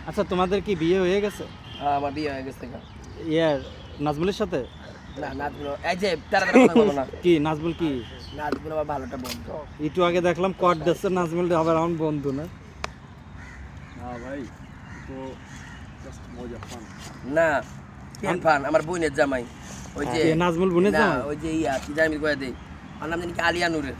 আচ্ছা তোমাদের কি বিয়ে হয়ে গেছে? হ্যাঁ আমার বিয়ে হয়ে গেছে। ইয়ার নাজমুলের সাথে? না নাজমুল এই যে তারা কথা বলো না। কি নাজমুল কি? নাজমুল আমার ভালোটা বন্ধু। একটু আগে দেখলাম কট দিচ্ছে নাজমুল আবার আমার বন্ধু না। না ভাই তো জাস্ট মজা ফান। না ফান আমার বোনের জামাই ওই যে নাজমুল বোনের না জামাই? ওই যে ইয়া কি জানি কয়ে দেই আর নাম জানি কি আলিয়া নূরের।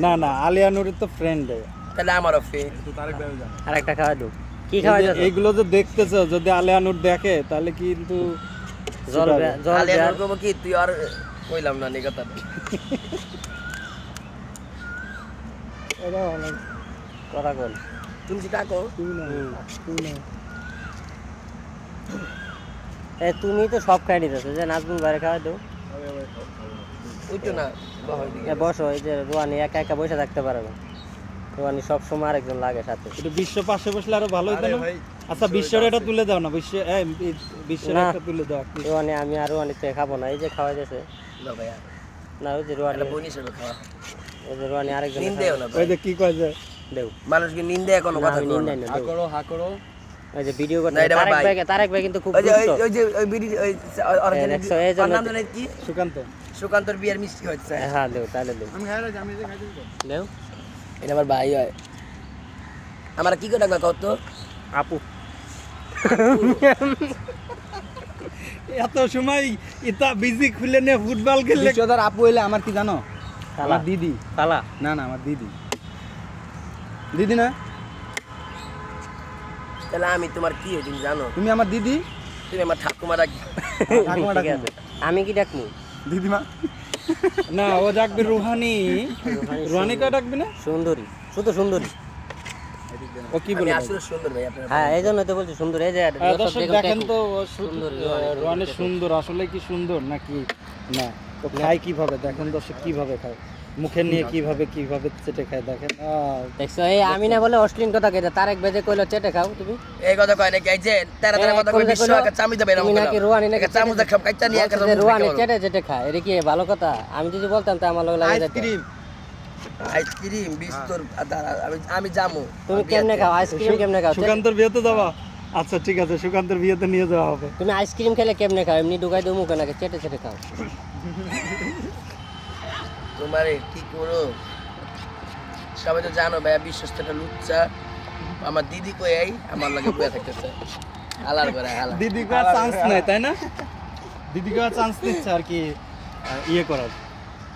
না না আলিয়া নুরের তো ফ্রেন্ড। তাহলে আমারও ফে তো তারেক ভাইও জানে। আরেকটা খাওয়া দাও। কি খাওয়া যাচ্ছে? এইগুলো যে দেখতেছো যদি আলিয়া নুর দেখে তাহলে কিন্তু জল জল আলিয়া নূর কব কি তুই আর কইলাম না নি কথা। এটা অনেক কথা বল। তুমি কি ডাকো তুই না তুমি তো সব খাই নিতেছো যে নাজমুল বাইরে খাওয়া দাও। উঠো না বহাই দিকে বসো, এই যে রুয়ানি একা একা বসে থাকতে পারে না। রুয়ানি সব সময় আরেকজন লাগে সাথে। এটা বিশ্ব পাশে বসলে আরো ভালো হতো আরে না? ভাই, আচ্ছা বিশ্বের এটা তুলে দাও না, বিশ্বের না। একটা তুলে দাও। রুয়ানি আমি আর রুয়ানিতে খাবো না, এই যে খাওয়া যাচ্ছে লো ভাইয়া না। ওই যে রুয়ানি, এটা বোন হিসেবে খাওয়া ওই যে রুয়ানি আরেকজন নিন্দেও না ওই ভাই যে কি কয় যে দেও। মানুষকে নিন্দে কোনো না, কথা আমি কই নিন্দাই না। না, হা দেও। করো হা করো। ওই যে ভিডিও করতে না, এটা আমার তারেক ভাই কিন্তু খুব ওই যে দুষ্ট। ওই যে ওই বিডি ওই দেখছো, এই জন্য- নাম জানেন কি সুকান্ত। সুকান্তর বিয়ের মিষ্টি হচ্ছে হ্যাঁ দেও, তাহলে দেও আমি খাই রাখি, আমি যে খাইতে দিব। দেও। এটা আমার ভাই হয় আমার কি করে ডাকবা কত আপু এত সময় ইতা বিজি খুলে নিয়ে ফুটবল খেললে বিশ্বদার আপু হইলে আমার কি জানো? খালা আমার দিদি। খালা না না আমার দিদি। দিদি না? তাহলে আমি তোমার কি হই তুমি জানো তুমি আমার দিদি? তুমি আমার ঠাকুমা ডাকি ঠাকুমা ঠিক ডাকবো। আছে। আমি কি ডাকমু? দিদিমা? না ও ডাকবে রুহানি। রুহানি কে ডাকবে না? সুন্দরী, শুধু সুন্দরী। ও কি আমি বলে? আসলে সুন্দর ভাই আপনার হ্যাঁ এই জন্য তো বলছি সুন্দর। এই যে দর্শক দেখেন তো ও সুন্দর, রুহানি সুন্দর, আসলে কি সুন্দর নাকি না? তো খায় কিভাবে দেখেন দর্শক, কিভাবে খায়, মুখে নিয়ে কিভাবে চেটে খায় দেখেন। দেখছো, এই আমি না বলে অশ্লীল কথা কইতা। তারেক বেজে কইলো চেটে খাও তুমি। এই কথা কয় নাকি এই যে তেরা তেরা কথা কই কোনটা বিশ্ব কইলো? একটা চামি দেবে তুমি নাকি রুহানি নাকি চামু দেখ কাইটা নিয়ে একটা বলছে যে রুহানি চেটে চেটে খায়, এটা কি ভালো কথা? আমি যদি বলতাম তা আমার লগে লাগে যেত। আইসক্রিম। আইসক্রিম বিস্তর আমি জামু তুমি কেমনে খাও আইসক্রিম? কেমনে খাও? সুকান্তর বিয়েতে যাবা? আচ্ছা ঠিক আছে, সুকান্তর বিয়েতে নিয়ে যাওয়া হবে। তুমি আইসক্রিম খেলে কেমনে খাও? এমনি ঢুকাই দেবো মুখে নাকি চেটে চেটে খাও? তোমারে কি করো সবাই তো জানো ভাইয়া বিশ্বস্তটা লুচ্চা আমার দিদি কই এই আমার লাগে বইয়া থাকতেছে হালার করে হালা দিদি কো চান্স নাই তাই না? দিদি কো চান্স নিচ্ছে আর কি ইয়ে করার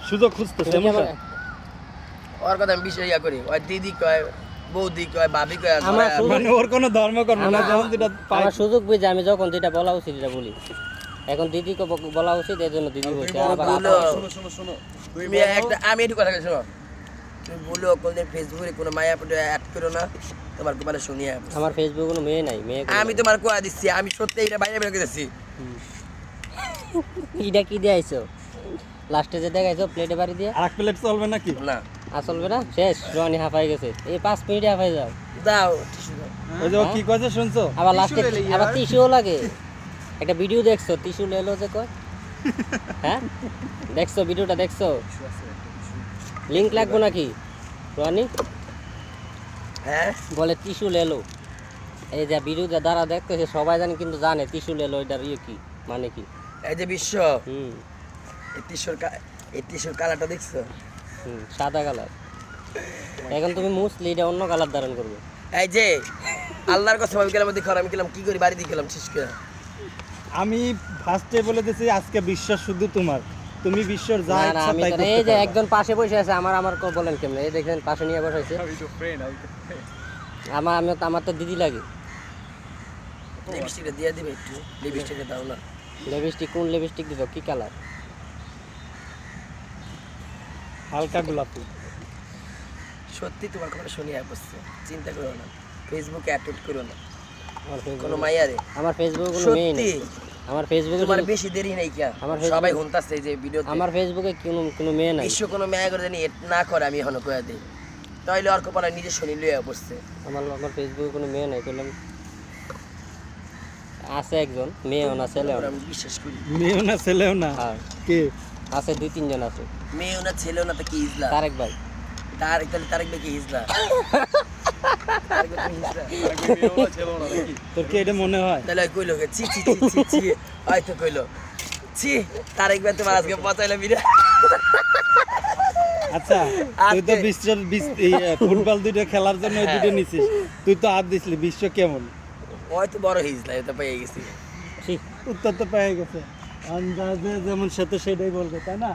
সুযোগ খুঁজতেছে। তুমি কেমন- ওর কথা আমি বিষয় ইয়া করি ওই দিদি কয় বৌদি কয় ভাবি কয় আমার শুধু- মানে ওর কোনো ধর্মকর্ম না, যখন যেটা পায়। আমার সুযোগ বুঝে আমি যখন যেটা বলা উচিত এটা বলি। এখন দিদিকে বলা উচিত, এই জন্য দিদি বলছে। আবার বলো শোনো শোনো শোনো। তুমি একটা আমি একটু কথা কই শোনো তুমি বলো কোনদিন ফেসবুকে কোনো মায়া পটে অ্যাড করো না তোমার মানে শুনিয়া আমার ফেসবুকে কোনো মেয়ে নাই, মেয়ে আমি তোমার কোয়া দিচ্ছি আমি সত্যি এটা বাইরে বের করে দিচ্ছি ইটা কি দিয়ে আইছো? লাস্টে যে দেখাইছো প্লেটে বাড়ি দিয়ে আরেক প্লেট চলবে নাকি? না আর চলবে না? শেষ, রনি হাঁপাই গেছে। এই 5 মিনিটে হাঁপাই যাও। দাও টিস্যু দাও ওই যে ও কি কইছে শুনছো? আবার লাস্টে আবার টিস্যুও লাগে। একটা ভিডিও দেখছো টিস্যু লেলো যে কয়? হ্যাঁ দেখছো ভিডিওটা? দেখছো? লিংক লাগবে নাকি রনি? হ্যাঁ বলে টিস্যু লেলো। এই যে ভিডিওটা দ্বারা দেখতেছে সবাই জানে, কিন্তু জানে টিস্যু লেলো এটার ইয়ে কি মানে কি। এই যে বিশ্ব হুম এই টিস্যুর কালারটা দেখছো হুম সাদা কালার। এখন তুমি মুসলি, এটা অন্য কালার ধারণ করবে। এই যে আল্লাহর কথা আমি গেলাম দেখো আমি গেলাম কি করি বাড়ি দিয়ে গেলাম শেষ করে আমি ফার্স্টে বলে দিয়েছি আজকে বিশ্বাস শুধু তোমার, তুমি বিশ্বর যা না না, ইচ্ছা আমি তাই তো করতে এই যে পারো। একজন পাশে বসে আছে, আমার বলেন কেমনে? এই দেখেন পাশে নিয়ে বসাইছে। আমি তো ফ্রেন্ড, আমি তো friend। আমার তো দিদি লাগে। লিপস্টিকটা দিয়ে দিবে একটু লিপস্টিকটা দাও না লিপস্টিক কোন লিপস্টিক দিছো? কি কালার? হালকা গোলাপি। সত্যি তোমার কথা শুনিয়া বসছে চিন্তা করো না ফেসবুকে অ্যাড করো না আমার কোনো ফেসবুক, মাইয়ারে আমার ফেসবুকে কোনো মেয়ে সত্যি নেই। আমার ফেসবুকে তোমার বেশি দেরি নেই কিয়া আমার Facebook- সবাই হুনতাছে এই যে ভিডিও আমার ফেসবুকে কোনো মেয়ে নাই। বিশ্ব কোনো মেয়া করে জানি এড না করে আমি এখনো কয়া দিই তাইলে অর্ক পাড়া নিজে শুনি লইয়া বসছে আমার ফেসবুকে কোনো মেয়ে নাই। বললাম আছে একজন মেয়েও না ছেলেও ওরা না। আমি বিশ্বাস করি মেয়েও না ছেলেও না। হ্যাঁ কে? আছে 2-3 জন আছে। মেয়েও না ছেলেও না তো কি ইজলা তারেক ভাই। তারেক ভাই কি ইজলা তারেক তুমি হিজড়া ছিল না নাকি তোর কি এটা মনে হয়? তাহলে ওই কইলো চি চি চি চি চি হয়তো কইলো চি তারেক ভাই তোমার আজকে পচাইলে বিরা আচ্ছা তুই তো আজকে- ফুটবল দুইটা খেলার জন্য ওই দুটো নিছিস, তুই তো হাত দিছিলি। বিশ্ব কেমন? হয়তো বড় হিজলা এটা পেয়ে গেছি ছি, উত্তর তো পেয়ে গেছে, আন্দাজে যেমন সে তো সেটাই বলবে, তাই না?